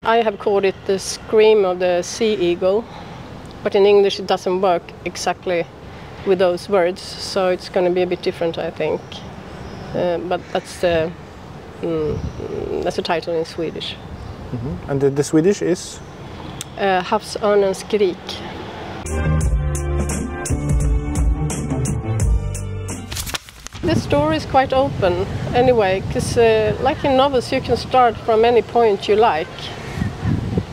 I have called it the scream of the sea eagle, but in English it doesn't work exactly with those words, so it's going to be a bit different, I think. But that's the title in Swedish. Mm-hmm. And the Swedish is? Havsörnens skrik. The story is quite open anyway, because like in novels you can start from any point you like,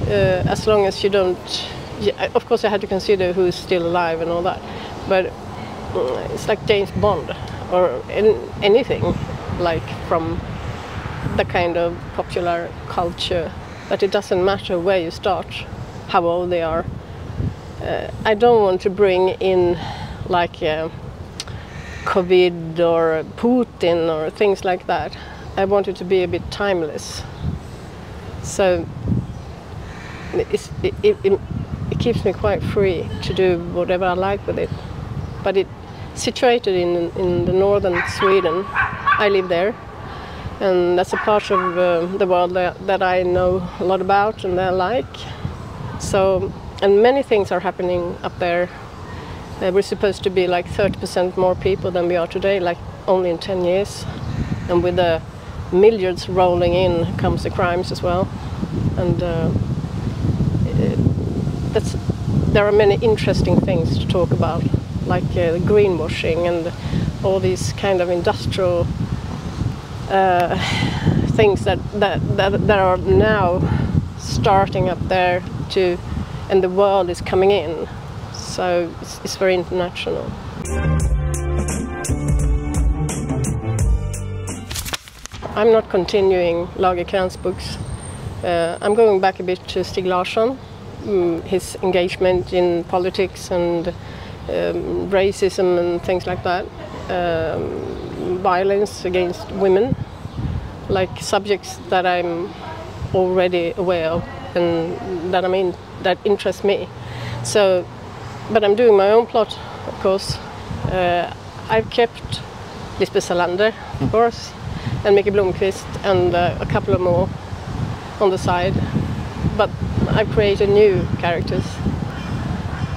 as long as you don't... Yeah, of course I had to consider who is still alive and all that, but it's like James Bond or anything like from the kind of popular culture, that it doesn't matter where you start, how old they are. I don't want to bring in like COVID or Putin or things like that. I want it to be a bit timeless. So it keeps me quite free to do whatever I like with it. But it's situated in the northern Sweden. I live there, and that's a part of the world that I know a lot about and that I like. So, and many things are happening up there. We're supposed to be like 30% more people than we are today, like only in 10 years. And with the milliards rolling in comes the crimes as well. And there are many interesting things to talk about, like greenwashing and all these kind of industrial things that are now starting up there too, and the world is coming in. So it's very international. I'm not continuing Lagercrantz books. I'm going back a bit to Stieg Larsson, his engagement in politics and racism and things like that, violence against women, like subjects that I'm already aware of and that interest me. So, but I'm doing my own plot, of course. I've kept Lisbeth Salander, of course, and Mikaelem Blomqvistem, and a couple of more on the side. But I've created new characters.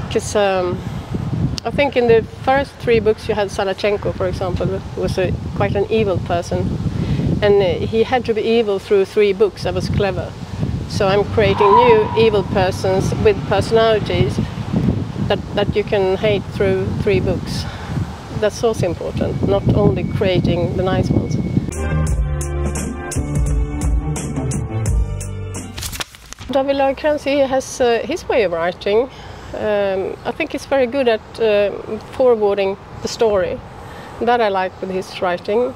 Because I think in the first 3 books you had Salachenko, for example, who was quite an evil person. And he had to be evil through 3 books. That was clever. So I'm creating new evil persons with personalities that you can hate through 3 books. That's also important, not only creating the nice ones. David Lagercrantz, he has his way of writing. I think he's very good at forwarding the story. That I like with his writing.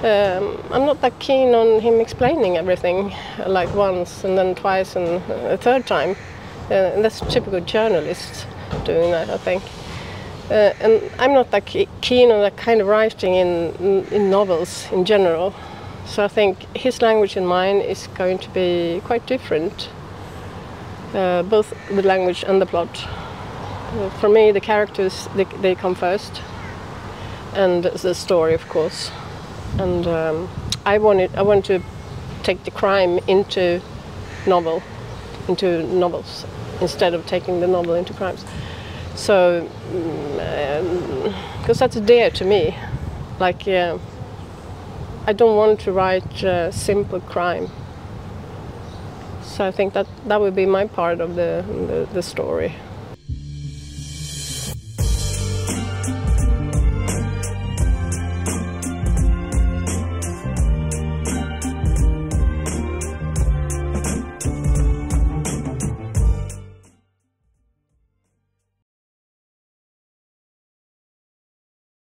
I'm not that keen on him explaining everything, like once and then twice and a third time. And that's typical journalists doing that, I think. And I'm not that keen on that kind of writing in novels in general. So I think his language and mine is going to be quite different, both the language and the plot. For me, the characters, they come first, and the story, of course. And I want to take the crime into novels, instead of taking the novel into crimes. So, because that's dear to me. Like, I don't want to write simple crime. So I think that would be my part of the story.